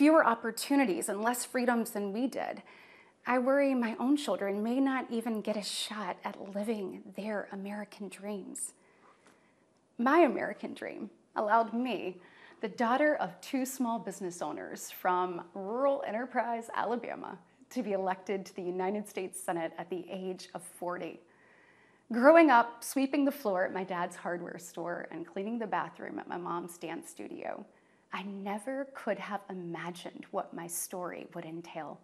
fewer opportunities and less freedoms than we did. I worry my own children may not even get a shot at living their American dreams. My American dream allowed me, the daughter of two small business owners from rural Enterprise, Alabama, to be elected to the United States Senate at the age of 40. Growing up, sweeping the floor at my dad's hardware store and cleaning the bathroom at my mom's dance studio, I never could have imagined what my story would entail.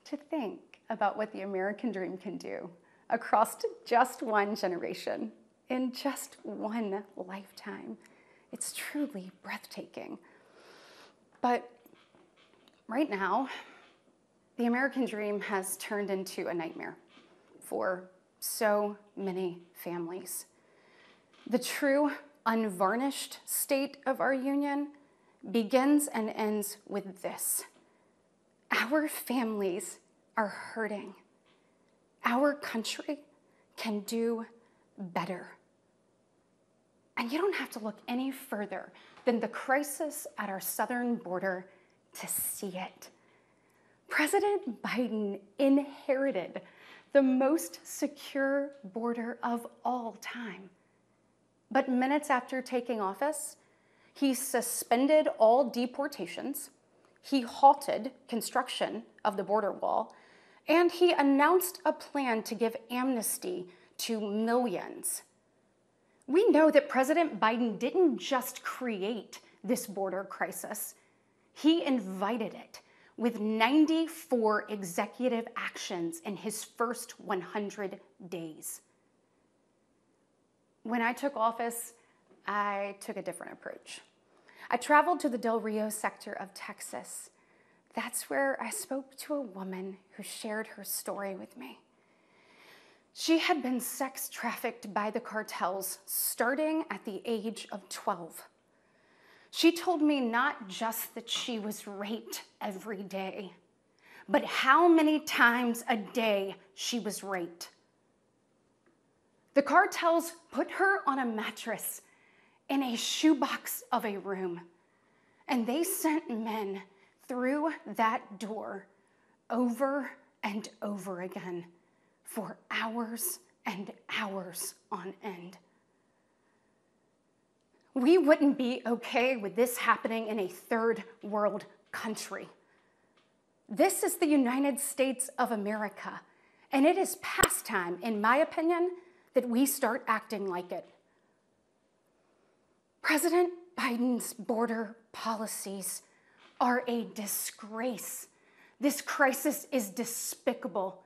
To think about what the American dream can do across just one generation, in just one lifetime, it's truly breathtaking. But right now, the American dream has turned into a nightmare for so many families. The true, unvarnished state of our union begins and ends with this. Our families are hurting. Our country can do better. And you don't have to look any further than the crisis at our southern border to see it. President Biden inherited the most secure border of all time. But minutes after taking office, he suspended all deportations, he halted construction of the border wall, and he announced a plan to give amnesty to millions. We know that President Biden didn't just create this border crisis, he invited it with 94 executive actions in his first 100 days. When I took office, I took a different approach. I traveled to the Del Rio sector of Texas. That's where I spoke to a woman who shared her story with me. She had been sex trafficked by the cartels starting at the age of 12. She told me not just that she was raped every day, but how many times a day she was raped. The cartels put her on a mattress in a shoebox of a room, and they sent men through that door over and over again for hours and hours on end. We wouldn't be okay with this happening in a third world country. This is the United States of America, and it is past time, in my opinion, that we start acting like it. President Biden's border policies are a disgrace. This crisis is despicable.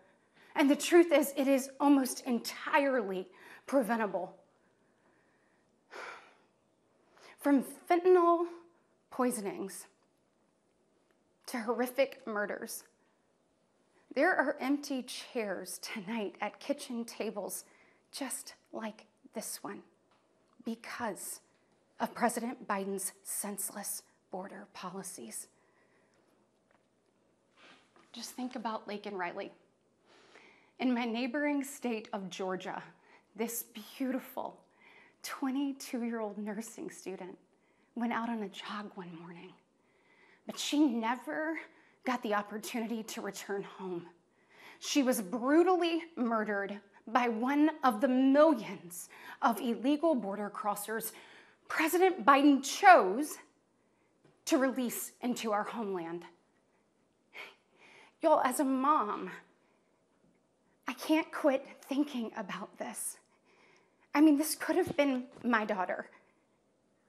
And the truth is, it is almost entirely preventable. From fentanyl poisonings to horrific murders, there are empty chairs tonight at kitchen tables just like this one because of President Biden's senseless border policies. Just think about Laken Riley. In my neighboring state of Georgia, this beautiful 22-year-old nursing student went out on a jog one morning, but she never got the opportunity to return home. She was brutally murdered by one of the millions of illegal border crossers President Biden chose to release into our homeland. Y'all, as a mom, I can't quit thinking about this. I mean, this could have been my daughter.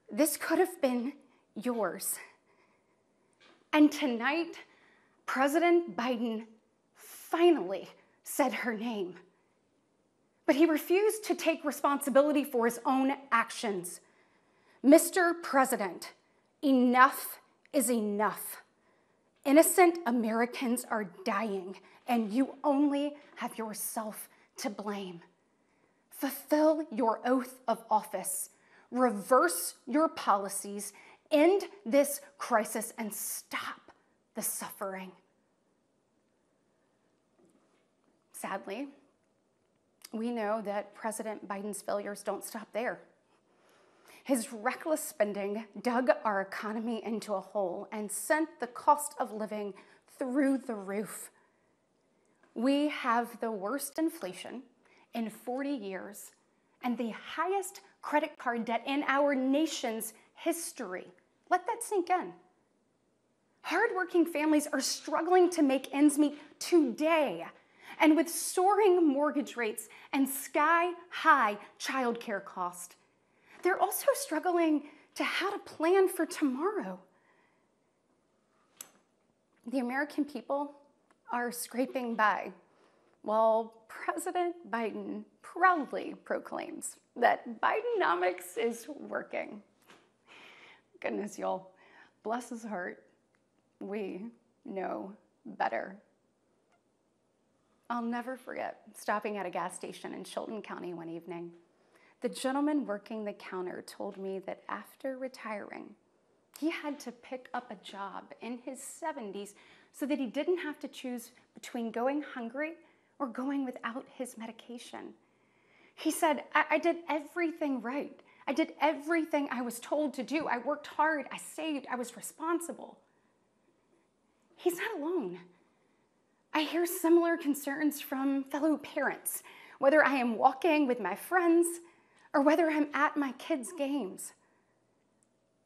This could have been yours. And tonight, President Biden finally said her name. But he refused to take responsibility for his own actions. Mr. President, enough is enough. Innocent Americans are dying, and you only have yourself to blame. Fulfill your oath of office, reverse your policies, end this crisis, and stop the suffering. Sadly, we know that President Biden's failures don't stop there. His reckless spending dug our economy into a hole and sent the cost of living through the roof. We have the worst inflation in 40 years and the highest credit card debt in our nation's history. Let that sink in. Hardworking families are struggling to make ends meet today. And with soaring mortgage rates and sky-high childcare costs, they're also struggling to how to plan for tomorrow. The American people are scraping by, while President Biden proudly proclaims that Bidenomics is working. Goodness, y'all, bless his heart, we know better. I'll never forget stopping at a gas station in Chilton County one evening. The gentleman working the counter told me that after retiring, he had to pick up a job in his 70s so that he didn't have to choose between going hungry or going without his medication. He said, I did everything right. I did everything I was told to do. I worked hard, I saved, I was responsible. He's not alone. I hear similar concerns from fellow parents, whether I am walking with my friends or whether I'm at my kids' games.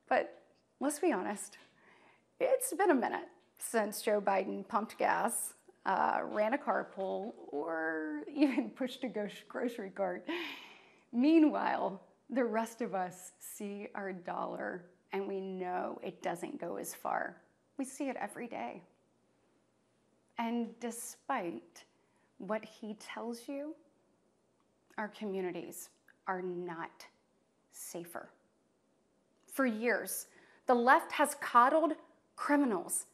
But let's be honest, it's been a minute since Joe Biden pumped gas, ran a carpool, or even pushed a grocery cart. Meanwhile, the rest of us see our dollar and we know it doesn't go as far. We see it every day. And despite what he tells you, our communities are not safer. For years, the left has coddled criminals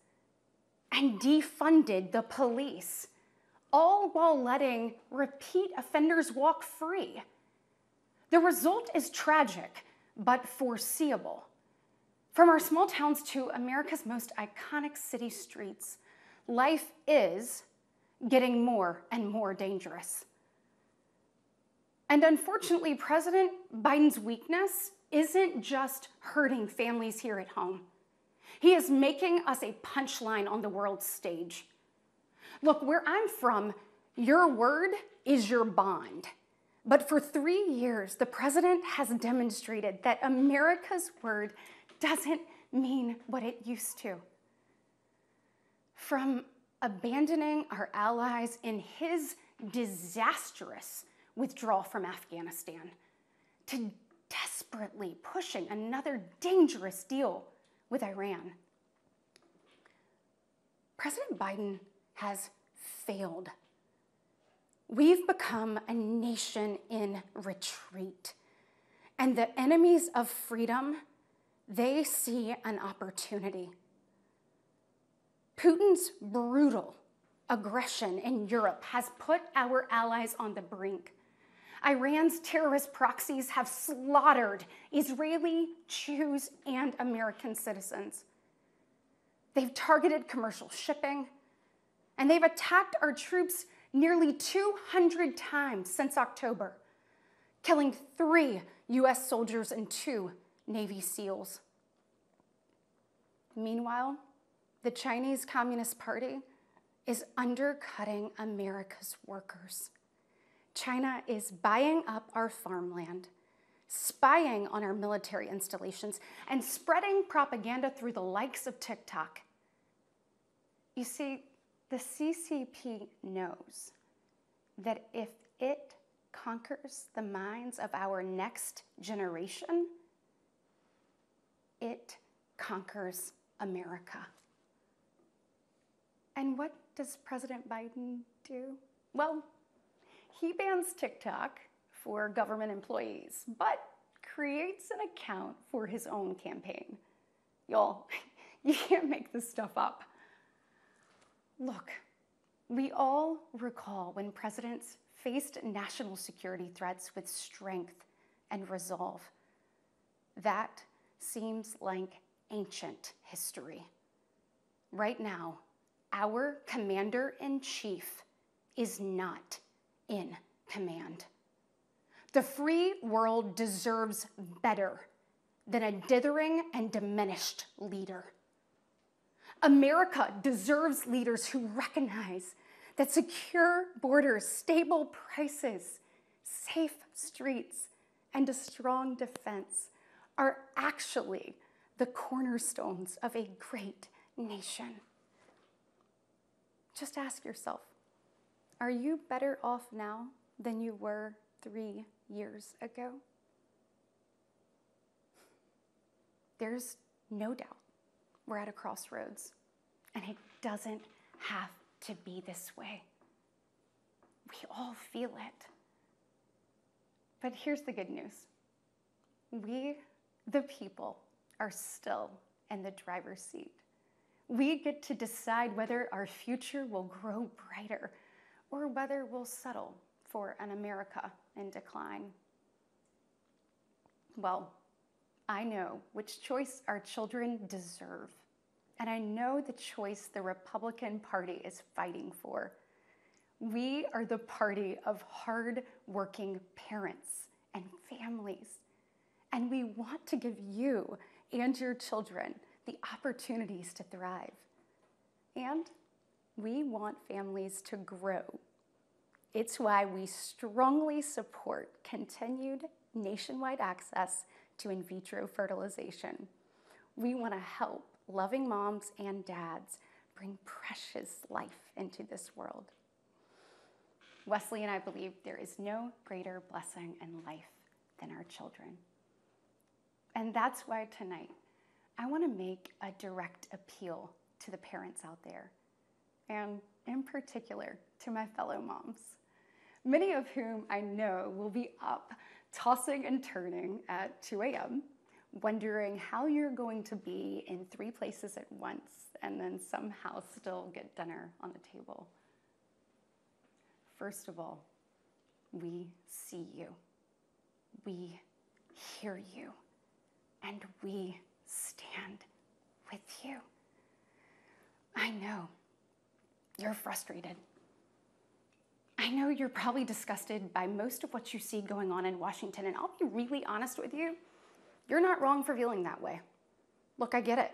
and defunded the police, all while letting repeat offenders walk free. The result is tragic, but foreseeable. From our small towns to America's most iconic city streets, life is getting more and more dangerous. And unfortunately, President Biden's weakness isn't just hurting families here at home. He is making us a punchline on the world stage. Look, where I'm from, your word is your bond. But for 3 years, the president has demonstrated that America's word doesn't mean what it used to. From abandoning our allies in his disastrous withdrawal from Afghanistan to desperately pushing another dangerous deal with Iran, President Biden has failed. We've become a nation in retreat, and the enemies of freedom, they see an opportunity. Putin's brutal aggression in Europe has put our allies on the brink. Iran's terrorist proxies have slaughtered Israeli, Jews, and American citizens. They've targeted commercial shipping, and they've attacked our troops nearly 200 times since October, killing 3 U.S. soldiers and 2 Navy SEALs. Meanwhile, the Chinese Communist Party is undercutting America's workers. China is buying up our farmland, spying on our military installations, and spreading propaganda through the likes of TikTok. You see, the CCP knows that if it conquers the minds of our next generation, it conquers America. And what does President Biden do? Well, he bans TikTok for government employees, but creates an account for his own campaign. Y'all, you can't make this stuff up. Look, we all recall when presidents faced national security threats with strength and resolve. That seems like ancient history. Right now, our commander-in-chief is not in command. The free world deserves better than a dithering and diminished leader. America deserves leaders who recognize that secure borders, stable prices, safe streets, and a strong defense are actually the cornerstones of a great nation. Just ask yourself, are you better off now than you were 3 years ago? There's no doubt we're at a crossroads, and it doesn't have to be this way. We all feel it. But here's the good news. We, the people, are still in the driver's seat. We get to decide whether our future will grow brighter or whether we'll settle for an America in decline. Well, I know which choice our children deserve, and I know the choice the Republican Party is fighting for. We are the party of hard-working parents and families, and we want to give you and your children the opportunities to thrive. And we want families to grow. It's why we strongly support continued nationwide access to in vitro fertilization. We want to help loving moms and dads bring precious life into this world. Wesley and I believe there is no greater blessing in life than our children. And that's why tonight, I want to make a direct appeal to the parents out there, and in particular to my fellow moms, many of whom I know will be up tossing and turning at 2 a.m., wondering how you're going to be in 3 places at once and then somehow still get dinner on the table. First of all, we see you, we hear you, and we stand with you. I know you're frustrated. I know you're probably disgusted by most of what you see going on in Washington, and I'll be really honest with you, you're not wrong for feeling that way. Look, I get it.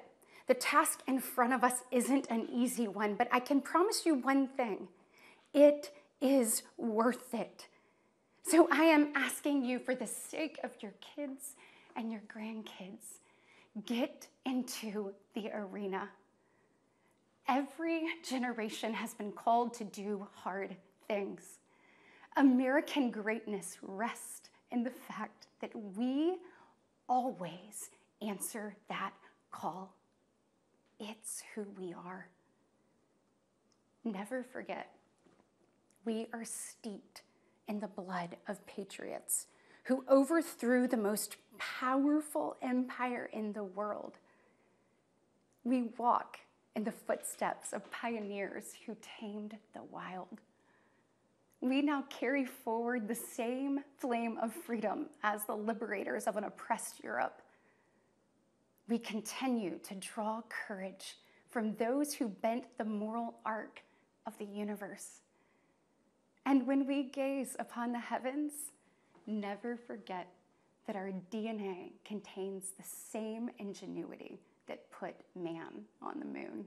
The task in front of us isn't an easy one, but I can promise you one thing. It is worth it. So I am asking you, for the sake of your kids and your grandkids, get into the arena. Every generation has been called to do hard things. American greatness rests in the fact that we always answer that call. It's who we are. Never forget, we are steeped in the blood of patriots who overthrew the most powerful empire in the world. We walk in the footsteps of pioneers who tamed the wild. We now carry forward the same flame of freedom as the liberators of an oppressed Europe. We continue to draw courage from those who bent the moral arc of the universe. And when we gaze upon the heavens, never forget that our DNA contains the same ingenuity that put man on the moon.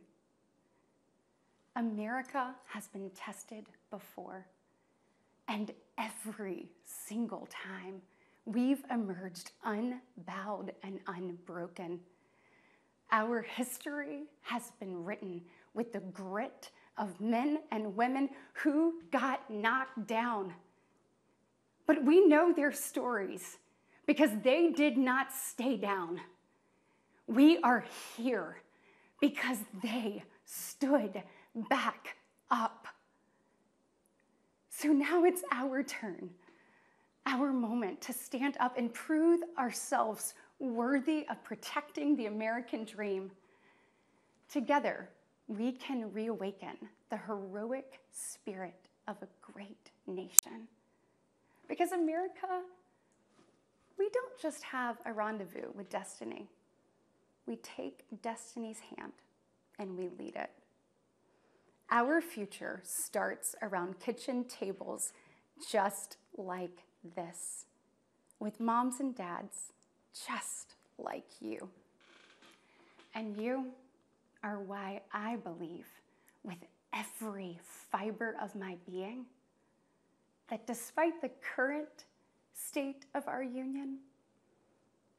America has been tested before, and every single time we've emerged unbowed and unbroken. Our history has been written with the grit of men and women who got knocked down. But we know their stories because they did not stay down. We are here because they stood back up. So now it's our turn, our moment to stand up and prove ourselves worthy of protecting the American dream. Together, we can reawaken the heroic spirit of a great nation. Because America, we don't just have a rendezvous with destiny. We take destiny's hand and we lead it. Our future starts around kitchen tables just like this, with moms and dads just like you. And you are why I believe with every fiber of my being that despite the current state of our union,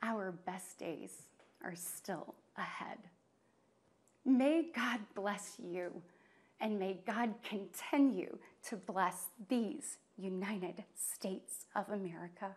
our best days are still ahead. May God bless you, and may God continue to bless these United States of America.